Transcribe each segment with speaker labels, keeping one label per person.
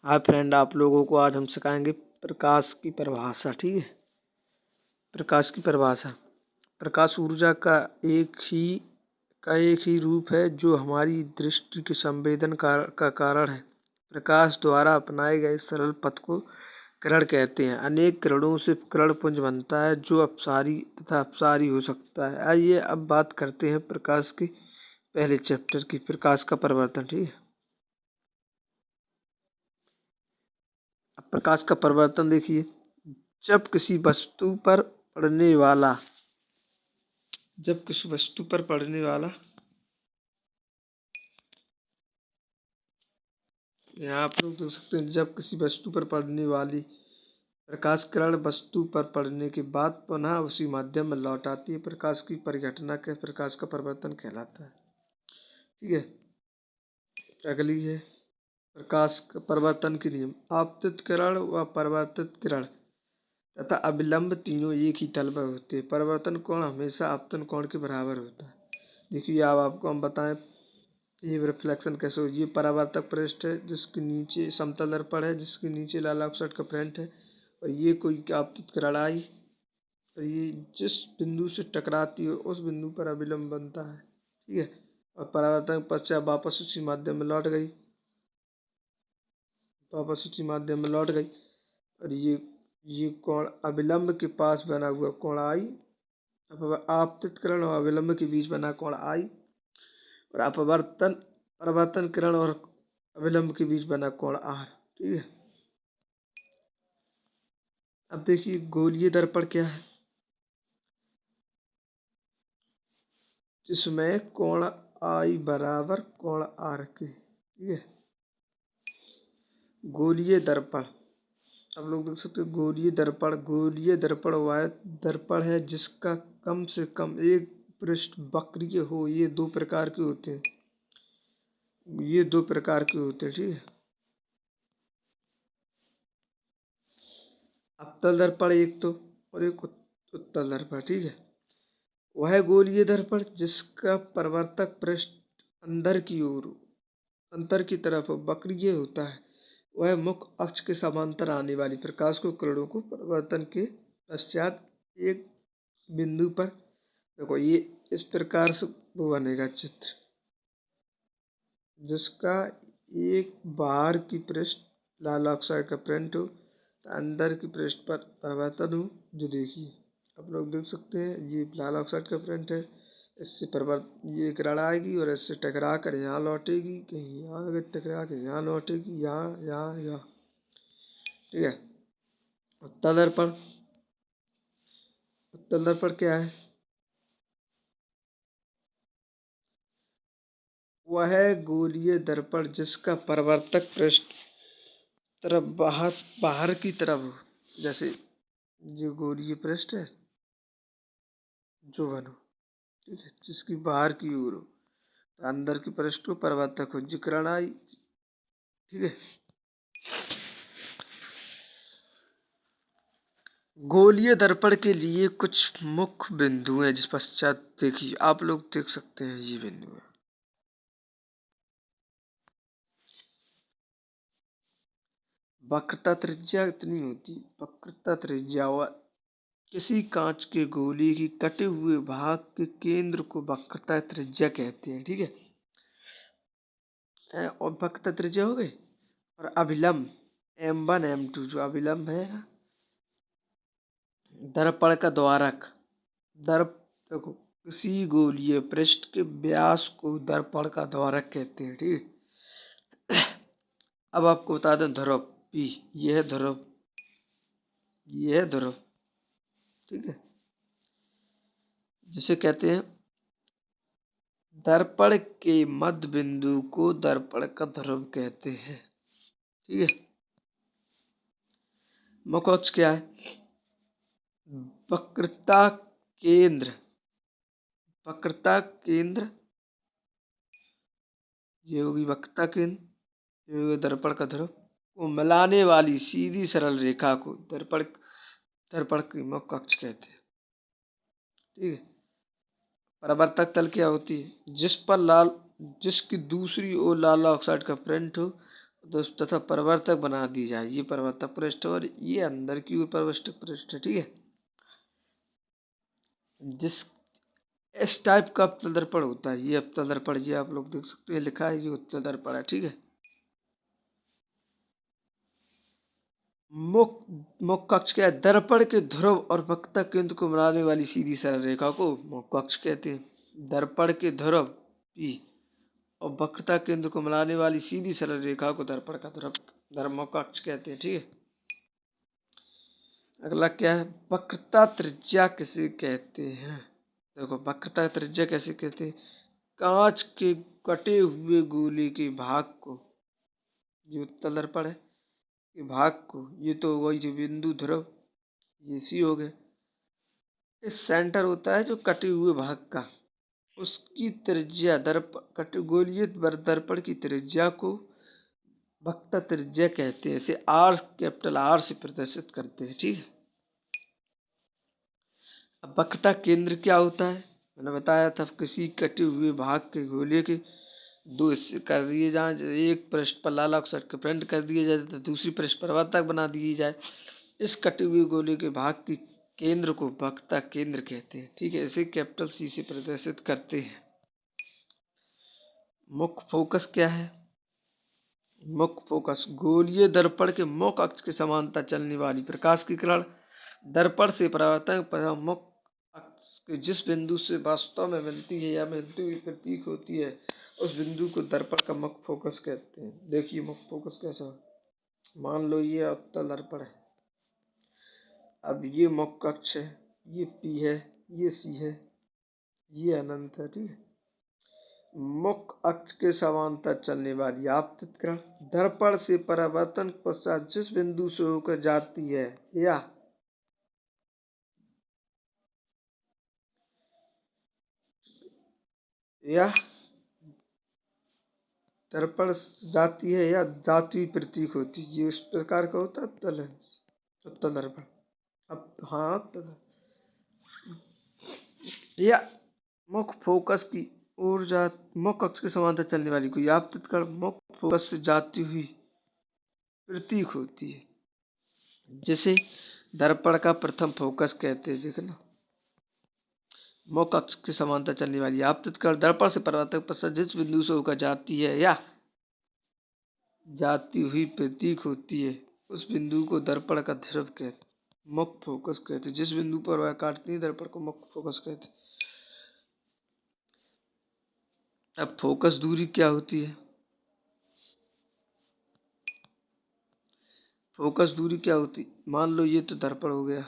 Speaker 1: Hi friend, आप लोगों को आज हम सिखाएंगे प्रकाश की परिभाषा। ठीक है। प्रकाश की परिभाषा। प्रकाश ऊर्जा का एक ही रूप है जो हमारी दृष्टि के संवेदन का कारण है। प्रकाश द्वारा अपनाए गए सरल पथ को किरण कहते हैं। अनेक किरणों से किरण पुंज बनता है जो अपसारी तथा अपसारी हो सकता है। आइए अब बात करते हैं प्रकाश के पहले चैप्टर की, प्रकाश का परिवर्तन। ठीक है। अब प्रकाश का परिवर्तन देखिए। जब किसी वस्तु पर पड़ने वाला यहाँ आप लोग देख सकते हैं, जब किसी वस्तु पर पड़ने वाली प्रकाश किरण वस्तु पर पड़ने के बाद पुनः उसी माध्यम में लौट आती है, प्रकाश की परिघटना के प्रकाश का परिवर्तन कहलाता है। ठीक है। अगली है प्रकाश का परिवर्तन के नियम। आपतित किरण व परावर्तित किरण तथा अभिलंब तीनों एक ही तल पर होते हैं। परिवर्तन कोण हमेशा आपतन कोण के बराबर होता है। देखिए, अब आपको हम बताएं ये रिफ्लेक्शन कैसे हो। ये परावर्तक पृष्ठ है जिसके नीचे समतल दर्पण है, जिसके नीचे लाल ऑक्साइड का प्रिंट है, और ये कोई आपतित किरण आई और ये जिस बिंदु से टकराती है उस बिंदु पर अभिलंब बनता है। ठीक है। और परावर्तन पश्चात वापस उसी माध्यम में लौट गई, और ये कोण अभिलंब के पास बना हुआ कोण आई। अब आपतित किरण और अभिलंब के बीच बना कोण आई, और परावर्तन किरण और अभिलंब के बीच बना कोण आर। ठीक है। अब देखिए गोलीय दर्पण क्या है, जिसमें कोण आई बराबर कोण आर के। ठीक है। गोलीय दर्पण, आप लोग देख सकते हो गोलीय दर्पण वह दर्पण है जिसका कम से कम एक पृष्ठ वक्रीय हो। ये दो प्रकार के होते हैं। ठीक है। अवतल दर्पण एक तो, और एक उत्तल दर्पण। ठीक है। वह गोलीय दर्पण जिसका परावर्तक पृष्ठ अंतर की तरफ वक्रीय होता है, वह मुख्य अक्ष के समांतर आने वाली प्रकाश को किरणों को परावर्तन के पश्चात एक बिंदु पर, देखो ये इस प्रकार से वो बनेगा चित्र, जिसका एक बाहर की पृष्ठ लाल ऑक्साइड का प्रिंट हो, अंदर की पृष्ठ पर परिवर्तन हो। जो देखिए आप लोग देख सकते हैं, ये लाल ऑक्साइड का प्रिंट है। इससे ये किरण आएगी और इससे टकरा कर यहाँ लौटेगी, कहीं यहाँ अगर टकरा कर यहाँ लौटेगी, यहाँ यहाँ यहाँ। ठीक है। उत्तल दर्पण क्या है, वह गोलीय दर्पण जिसका परावर्तक पृष्ठ तरफ बाहर की तरफ हो। जैसे जो गोलीय पृष्ठ है जो बनो, ठीक है, जिसकी बाहर की ओर हो, तो अंदर की पृष्ठ को परावर्तक हो, जो किरण आई। ठीक है। गोलीय दर्पण के लिए कुछ मुख्य बिंदु हैं, जिस पश्चात देखिए आप लोग देख सकते हैं ये बिंदु है। वक्रता त्रिज्या इतनी होती, वक्रता त्रिज्या व किसी कांच के गोले के कटे हुए भाग के केंद्र को वक्रता त्रिज्या कहते हैं। ठीक है। और वक्रता त्रिज्या हो गई। और अभिलंब M1 M2 जो अभिलंब है ना, दर्पण का द्वारक। देखो किसी गोलीय पृष्ठ के व्यास को दर्पण का द्वारक कहते हैं। ठीक है। अब आपको बता दें ध्रुव P, यह ध्रुव। ठीक है। जिसे कहते हैं दर्पण के मध्य बिंदु को दर्पण का ध्रुव कहते हैं। ठीक है। मुख्य अक्ष क्या है, वक्रता केंद्र, ये होगी वक्रता केंद्र, ये होगी दर्पण का ध्रुव को मिलाने वाली सीधी सरल रेखा को दर्पण की मुख्य अक्ष कहते हैं। ठीक है। परावर्तक तल क्या होती है, जिसकी दूसरी ओर लाल ऑक्साइड का प्रिंट हो तो तथा परिवर्तक बना दी जाए। ये परिवर्तक पृष्ठ और ये अंदर की ओर परिवर्तक पृष्ठ, ठीक है। जिस इस टाइप का अवतल दर्पण होता है, ये अवतल दर्पण, ये आप लोग देख सकते हैं लिखा है, ये उत्तल दर्पण है, ठीक है। मुख्य अक्ष क्या है? दर्पण के ध्रुव और वक्रता केंद्र को मिलाने वाली सीधी सरल रेखा को मुख्य अक्ष कहते हैं। दर्पण के ध्रुव की और वक्रता केंद्र को मिलाने वाली सीधी सरल रेखा को दर्पण का ध्रुव मुख्य अक्ष कहते हैं, ठीक है। अगला क्या है? वक्रता त्रिज्या किसे कहते हैं? देखो, वक्रता त्रिज्या कैसे कहते हैं? कांच के कटे हुए गोले के भाग को, जो उत्तल दर्पण है, के भाग को, ये तो वही जो बिंदु ध्रुव, ये सी हो गए। इस सेंटर होता है जो कटे हुए भाग का, उसकी त्रिज्या गोलीय दर्पण की त्रिज्या को वक्रता त्रिज्या कहते हैं। इसे आर, कैपिटल आर से प्रदर्शित करते हैं, ठीक है। अब वक्रता केंद्र क्या होता है? मैंने बताया था, किसी कटे हुए भाग के गोले के दो हिस्से कर दिए जाए, एक पृष्ठ पर लाल अक्षर के प्रिंट कर दिए जाए तो दूसरी पृष्ठ पर वर्तक बना दी जाए। इस कटे हुए गोले के भाग की केंद्र को वक्रता केंद्र कहते हैं, ठीक है। इसे कैपिटल सी से प्रदर्शित करते हैं। मुख्य फोकस क्या है? मुख्य फोकस गोलीय दर्पण के मुख्य अक्ष के समांतर चलने वाली प्रकाश की किरण दर्पण से परावर्तन पर मुख्य अक्ष के जिस बिंदु से वास्तव में मिलती है या मिलती हुई प्रतीक होती है, उस बिंदु को दर्पण का मुख्य फोकस कहते हैं। देखिए मुख्य फोकस कैसा है। मान लो ये उत्तल दर्पण है, अब ये मुख्य अक्ष है, ये पी है, ये सी है, ये अनंत है, ठीक है। मुख्य अक्ष के समांतर चलने वाली आपतित किरण दर्पण से परावर्तन पश्चात जिस बिंदु से होकर जाती है या दर्पण जाती है या जाती हुई प्रतीक होती है, ये उस प्रकार का होता है उत्तल है, उत्तल दर्पण। अब हाँ, या मुख्य फोकस की ओर मुख्य अक्ष के समांतर चलने वाली कोई आपतित किरण मुख्य फोकस से जाती हुई प्रतीक होती है, जिसे दर्पण का प्रथम फोकस कहते हैं। देखना, मुख्य अक्ष के समांतर चलने वाली आपतित किरण दर्पण से परावर्तक पश्चात जिस बिंदु से होकर जाती है या जाती हुई प्रतीक होती है, उस बिंदु को दर्पण का ध्रुव कहते, मुख्य फोकस कहते हैं। जिस बिंदु पर वह काटती है दर्पण को मुख्य फोकस कहते हैं। अब फोकस दूरी क्या होती है? फोकस दूरी क्या होती? मान लो ये तो दर्पण हो गया,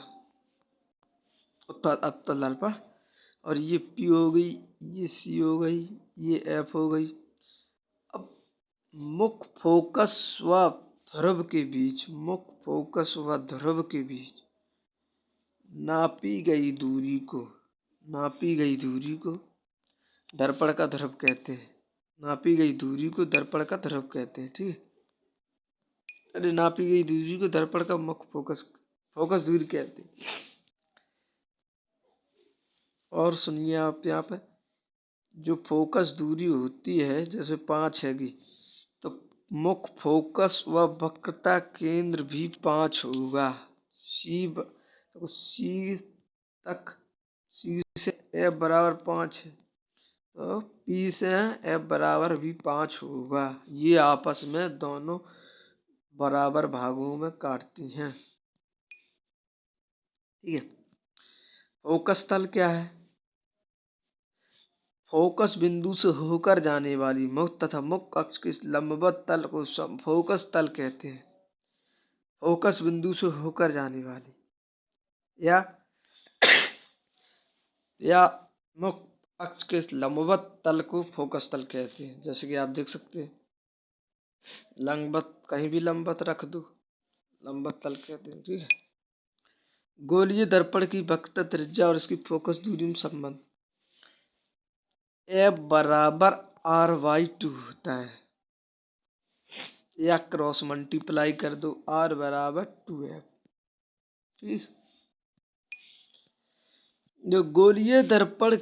Speaker 1: उत्तल दर्पण, और ये पी हो गई, ये सी हो गई, ये एफ हो गई। अब मुख्य फोकस व ध्रुव के बीच, मुख्य फोकस व ध्रुव के बीच नापी गई दूरी को दर्पण का ध्रुव कहते हैं। नापी गई दूरी को दर्पण का ध्रुव कहते हैं, ठीक है। अरे नापी गई दूरी को दर्पण का मुख्य फोकस दूरी कहते हैं। और सुनिए आप यहाँ पे, जो फोकस दूरी होती है, जैसे 5 हैगी, तो मुख्य फोकस व वक्रता केंद्र भी 5 होगा। तो सी तक, सी से एफ बराबर 5 है, तो पी से एफ बराबर भी 5 होगा। ये आपस में दोनों बराबर भागों में काटती हैं, ठीक है। फोकस तल क्या है? फोकस बिंदु से होकर जाने वाली मुख्य तथा मुख्य अक्ष के लंबवत तल को फोकस तल कहते हैं। फोकस बिंदु से होकर जाने वाली या मुख्य अक्ष के लंबवत तल को फोकस तल कहते हैं। जैसे कि आप देख सकते हैं, लंबवत, कहीं भी लंबवत रख दो, लंबवत तल कहते हैं, ठीक है। गोलीय दर्पण की वक्रता त्रिज्या और इसकी फोकस दूरी में संबंध, एफ बराबर r/2 होता है, या क्रॉस मल्टीप्लाई कर दो, r बराबर 2f, ठीक। जो गोलीय दर्पण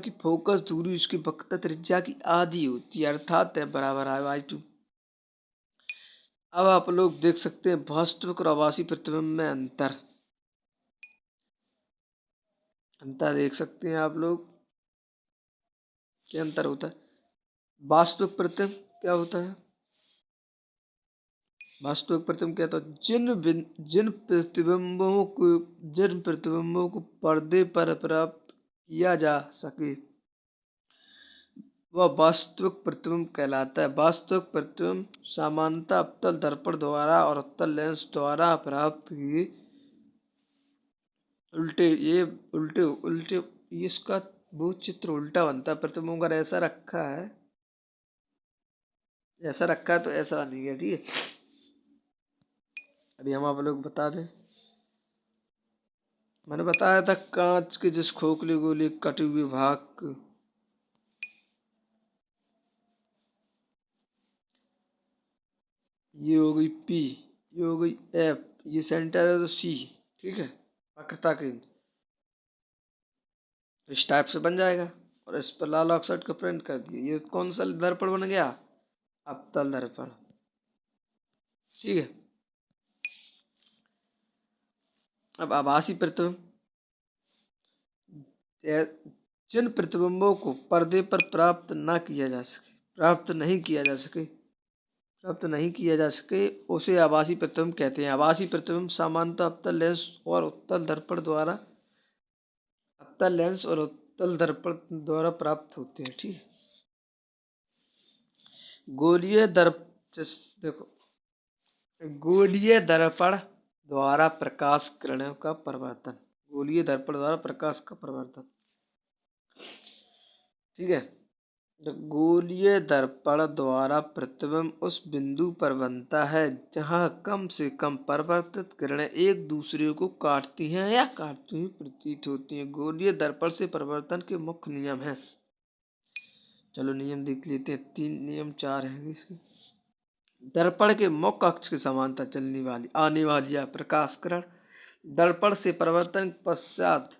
Speaker 1: की फोकस दूरी उसकी वक्रता त्रिज्या की आधी होती है, अर्थात f बराबर r/2। अब आप लोग देख सकते हैं वास्तविक और आभासी प्रतिबिंब में अंतर। अंतर देख सकते हैं आप लोग, क्या अंतर होता है। वास्तविक प्रतिबिंब क्या होता है? वास्तविक प्रतिबिंब क्या होता है? जिन प्रतिबिंबों को पर्दे पर प्राप्त किया जा सके वह वास्तविक प्रतिबिंब कहलाता है। वास्तविक प्रतिबिंब सामान्यतः अवतल दर्पण द्वारा और उत्तल लेंस द्वारा प्राप्त किए उल्टे उल्टे इसका वो चित्र उल्टा बनता है। प्रतिबिंब अगर ऐसा रखा है तो ऐसा नहीं है, ठीक है। अभी हम आप लोग बता दें, मैंने बताया था कांच के जिस खोखले गोले कटे हुए भाग, ये हो गई P, ये हो गई F, ये सेंटर है तो C, ठीक है। वक्रता के इस टाइप से बन जाएगा और इस पर लाल ऑक्साइड का प्रिंट कर दिया। ये कौन सा दर्पण बन गया? अवतल दर्पण, ठीक है। अब आभासी प्रतिबिंब, जिन प्रतिबिंबों को पर्दे पर प्राप्त नहीं किया जा सके उसे आभासी प्रतिबिंब कहते हैं। आभासी प्रतिबिंब सामान्यतः अवतल लेंस और उत्तल दर्पण द्वारा प्राप्त होते हैं, ठीक है। गोलीय दर्प देखो, गोलीय दर्पण द्वारा प्रकाश किरणों का परिवर्तन, गोलीय दर्पण द्वारा प्रकाश का परिवर्तन, ठीक है। गोलीय दर्पण द्वारा प्रतिबिंब उस बिंदु पर बनता है जहां कम से कम परावर्तित किरणें एक दूसरे को काटती हैं या काटती हुई प्रतीत होती हैं। गोलीय दर्पण से परावर्तन के मुख्य नियम हैं। चलो नियम देख लेते हैं, 3 नियम 4 हैं इसके। दर्पण के मुख्य अक्ष के समांतर चलने वाली आने वाली या प्रकाश किरण दर्पण से परावर्तन पश्चात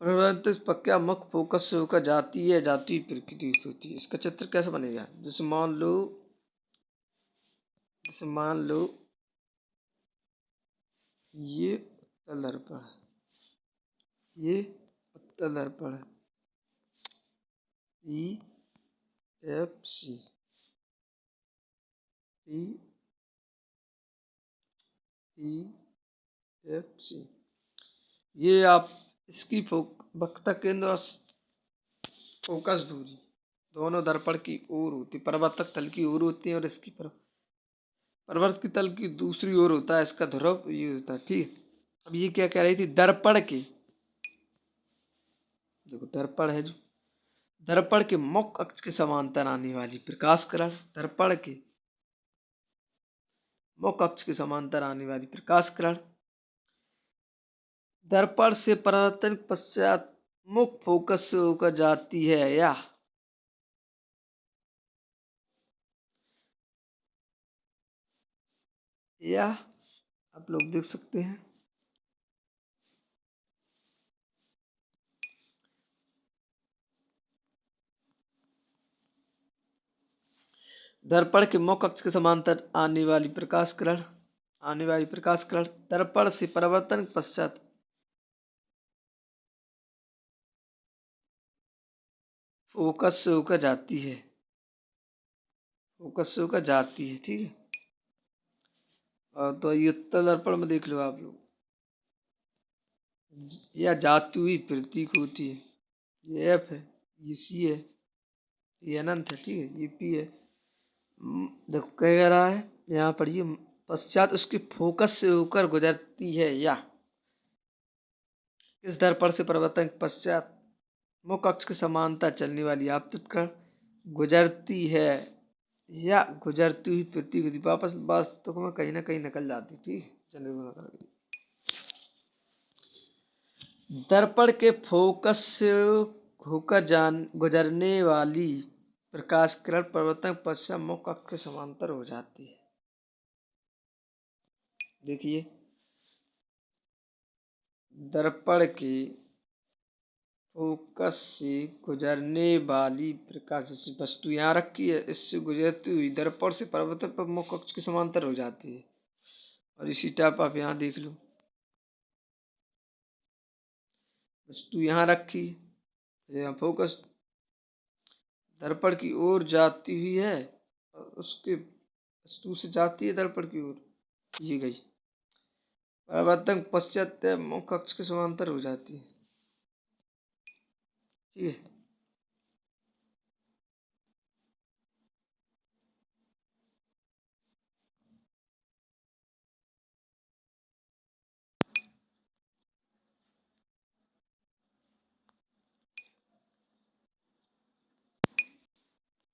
Speaker 1: प्रक्रिया मुख्य फोकस से होकर जाती प्रकृति होती है। इसका चित्र कैसे बनेगा? जैसे मान लो ये उत्तल दर्पण है, ये उत्तल दर्पण है, PFC, PFC। ये आप इसकी वक्रता केंद्र और फोकस दूरी दोनों दर्पण की ओर होती है, परावर्तक तल की ओर होती है और इसकी परावर्तक तल की दूसरी ओर होता है। इसका ध्रुव ये होता है, ठीक है। अब ये क्या कह रही थी? दर्पण के, देखो दर्पण है जो, दर्पण के मुख्य अक्ष के समांतर आने वाली प्रकाश किरण, दर्पण के मुख्य अक्ष के समांतर आने वाली प्रकाश किरण दर्पण से परावर्तन पश्चात मुख्य फोकस से होकर जाती है या आप लोग देख सकते हैं दर्पण के मुख्य अक्ष के समांतर आने वाली प्रकाश किरण दर्पण से परावर्तन पश्चात फोकस से होकर जाती है, ठीक है। और तो ये उत्तल दर्पण में देख लो आप लोग, या जाती हुई प्रतीक होती है। ये एफ है, ये सी है, ये अनंत है, ठीक है, ये पी है। देखो कह रहा है यहाँ पर, ये पश्चात उसके फोकस से होकर गुजरती है या इस दर्पण से परिवर्तन के पश्चात मुख्य अक्ष के समांतर चलने वाली आपतित कण गुजरती है या गुजरती हुई प्रतीक होती, वापस वास्तव में कहीं ना कहीं निकल जाती, ठीक है। दर्पण के फोकस से होकर गुजरने वाली प्रकाश किरण परिवर्तन पश्चात मुख्य अक्ष के समांतर हो जाती है। देखिए दर्पण के फोकस से गुजरने वाली प्रकाश, जैसे वस्तु यहाँ रखी है, इससे गुजरती हुई दर्पण से परावर्तन पर मुख्य अक्ष के समांतर हो जाती है। और इसी टाइप आप यहाँ देख लो, वस्तु यहाँ रखी, यहाँ फोकस दर्पण की ओर जाती हुई है और उसके वस्तु से जाती है दर्पण की ओर, ये गई परावर्तन पश्चात मुख्य अक्ष के समांतर हो जाती है। ठीक है,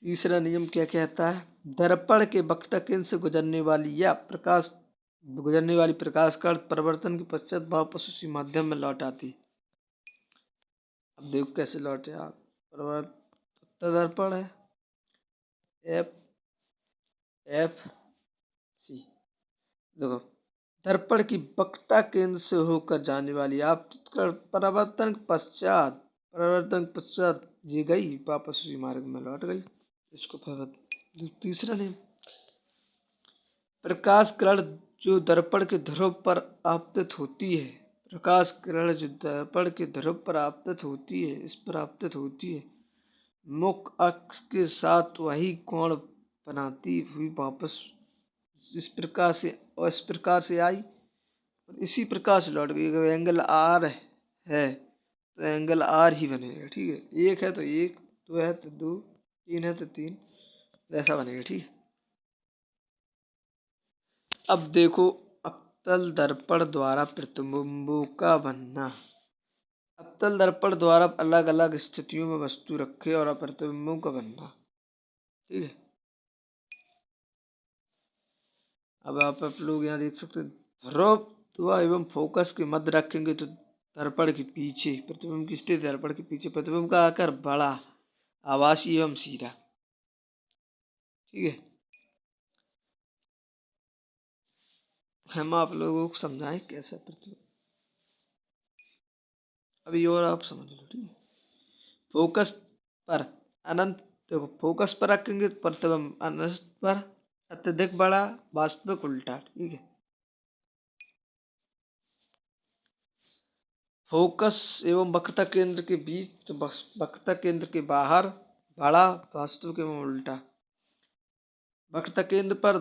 Speaker 1: तीसरा नियम क्या कहता है, दर्पण के वक्रता केंद्र से गुजरने वाली प्रकाश का परिवर्तन के पश्चात वापस उसी माध्यम में लौट आती। अब देखो कैसे लौटे आप, परावर्तन दर्पण है एफ एफ सी, देखो दर्पण की वक्रता केंद्र से होकर जाने वाली आपतित परावर्तन के पश्चात ये गई वापस उसी मार्ग में लौट गई। इसको तीसरा नियम, प्रकाश किरण जो दर्पण के ध्रुव पर आपतित होती है, प्रकाश किरण जो दर्पण के ध्रुव पर आपतित होती है, इस पर आपतित होती है, मुख्य अक्ष के साथ वही कोण बनाती हुई वापस इस प्रकार से आई और इसी प्रकार से लौट गई। अगर एंगल आर है तो एंगल आर ही बनेगा। ठीक है, एक है तो एक, दो है तो दो, तीन है तो तीन, ऐसा बनेगा। ठीक है, अब देखो अवतल दर्पण द्वारा प्रतिबिंबों का बनना। अवतल दर्पण द्वारा अलग अलग स्थितियों में वस्तु रखे और प्रतिबिंबों का बनना। ठीक है, अब आप लोग यहाँ देख सकते हैं, ध्रुव एवं फोकस के मध्य रखेंगे तो दर्पण के पीछे प्रतिबिंब की स्थिति, दर्पण के पीछे प्रतिबिंब का आकार बड़ा, आभासी एवं सीधा। ठीक है, हम आप लोगों को समझाएं कैसे प्रतिबिंब, अभी और आप समझ लो। ठीक है, फोकस पर अनंत, देखो फोकस पर रखेंगे तो प्रतिबिंब अनंत पर, अत्यधिक बड़ा, वास्तविक उल्टा। ठीक है, फोकस एवं वक्रता केंद्र के बीच तो वक्रता केंद्र के बाहर बड़ा, वास्तविक एवं उल्टा। वक्रता केंद्र पर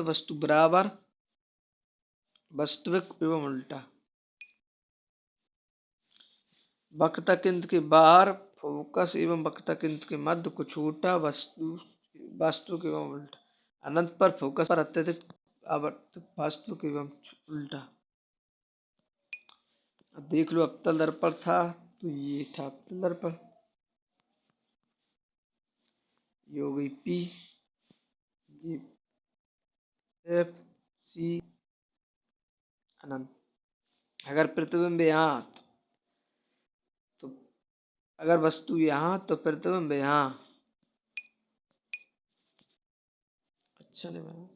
Speaker 1: वस्तु बराबर, वास्तविक एवं उल्टा। वक्रता केंद्र के बाहर फोकस एवं वक्रता केंद्र के मध्य को छोटा, वास्तविक एवं उल्टा। अनंत पर फोकस पर अत्यधिक, वास्तविक एवं उल्टा। अब देख लो, अवतल दर्पण था तो ये था अवतल दर्पण, ये हो गई पी, जी एफ सी अनंत। अगर प्रतिबिंब यहाँ तो, अगर वस्तु यहाँ तो प्रतिबिंब यहाँ। अच्छा नहीं बना,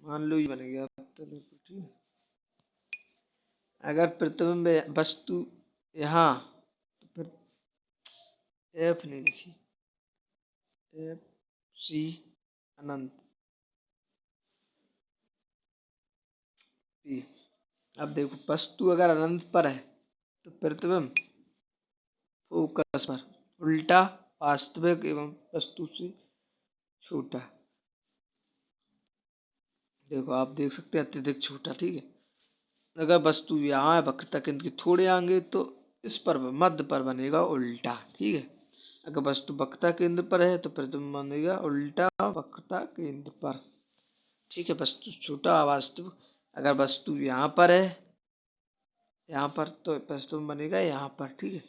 Speaker 1: मान लो ये बन गया अवतल दर्पण। ठीक है, अगर प्रतिबिंब वस्तु यहाँ तो फिर एफ नहीं लिखी, एफ सी अनंत पी। अब देखो वस्तु अगर अनंत पर है तो प्रतिबिंब फोकस पर, उल्टा, वास्तविक एवं वस्तु से छोटा। देखो आप देख सकते हैं अत्यधिक छोटा। ठीक है, अगर वस्तु यहाँ है वक्रता केंद्र के थोड़े आगे तो इस पर मध्य पर बनेगा उल्टा। ठीक है, अगर वस्तु वक्रता केंद्र पर है तो प्रतिबिंब बनेगा उल्टा वक्रता केंद्र पर। ठीक है, वस्तु छोटा वास्तविक, अगर वस्तु यहाँ पर है, यहाँ पर तो प्रतिबिंब बनेगा यहाँ पर। ठीक है,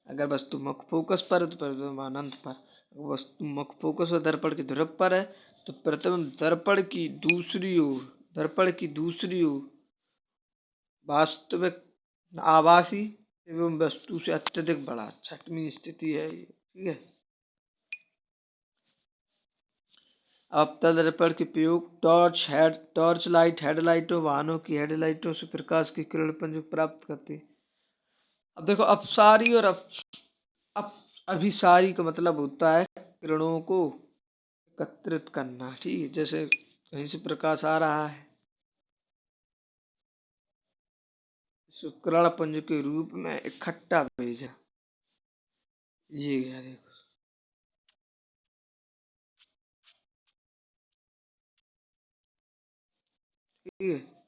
Speaker 1: अगर वस्तु मुख्य फोकस पर है तो प्रतिबिंब अनंत पर, अगर वस्तु मुख्य फोकस और दर्पण के ध्रुव पर है तो प्रतिबिंब दर्पण की दूसरी ओर वास्तविक, आभासी एवं वस्तु से अत्यधिक बड़ा, छठवीं स्थिति है ये। ठीक है, अवतल दर्पण के प्रयोग टॉर्च लाइट हेडलाइटों वाहनों की हेडलाइटों से प्रकाश की किरण पुंज प्राप्त करती है। अब देखो अपसारी और अप अभिसारी का मतलब होता है किरणों को एकत्रित करना, ठीक है। जैसे कहीं से प्रकाश आ रहा है, किरण पुंज के रूप में इकट्ठा भेजा, ये है देखो, ठीक है।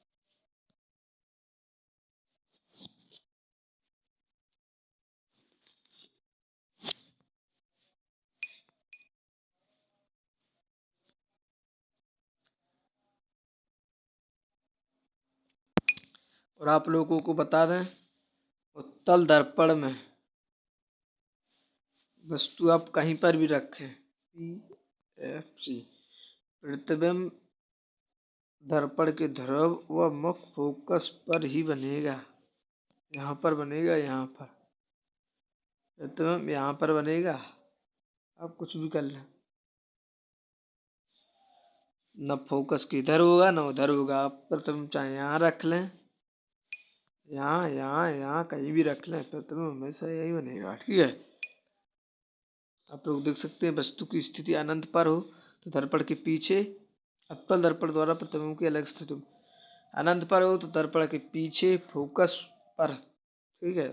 Speaker 1: और आप लोगों को बता दें, उत्तल दर्पण में वस्तु आप कहीं पर भी रखें, PFC प्रतिबिंब दर्पण के ध्रुव व मुख फोकस पर ही बनेगा। यहाँ पर बनेगा, यहाँ पर प्रतिबिंब यहाँ पर बनेगा। आप कुछ भी कर लें, न फोकस किधर होगा न उधर होगा। आप प्रतिबिंब चाहे यहाँ रख लें, यहाँ यहाँ यहाँ कहीं भी रख लें, प्रतिबिंब हमेशा यही बनेगा, ठीक है। आप लोग देख सकते हैं, वस्तु की स्थिति अनंत पर हो तो दर्पण के पीछे उत्तल दर्पण द्वारा प्रतिबिंब की अलग स्थिति, अनंत पर हो तो दर्पण के पीछे फोकस पर, ठीक है।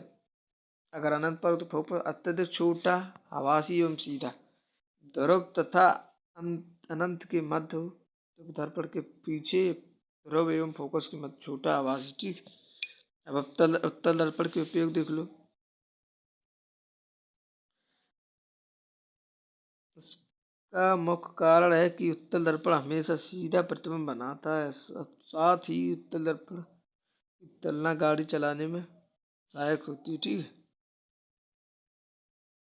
Speaker 1: अगर अनंत पर हो तो फोकस अत्यधिक छोटा, आभासी एवं सीधा, ध्रुव तथा अनंत के मध्य हो तो दर्पण के पीछे ध्रुव एवं फोकस के मध्य छोटा, आभासी, ठीक। अब उत्तल दर्पण के उपयोग देख लो। इसका मुख्य कारण है कि उत्तल दर्पण हमेशा सीधा प्रतिबिंब बनाता है। साथ ही उत्तल दर्पण की तुलना गाड़ी चलाने में सहायक होती है, ठीक है।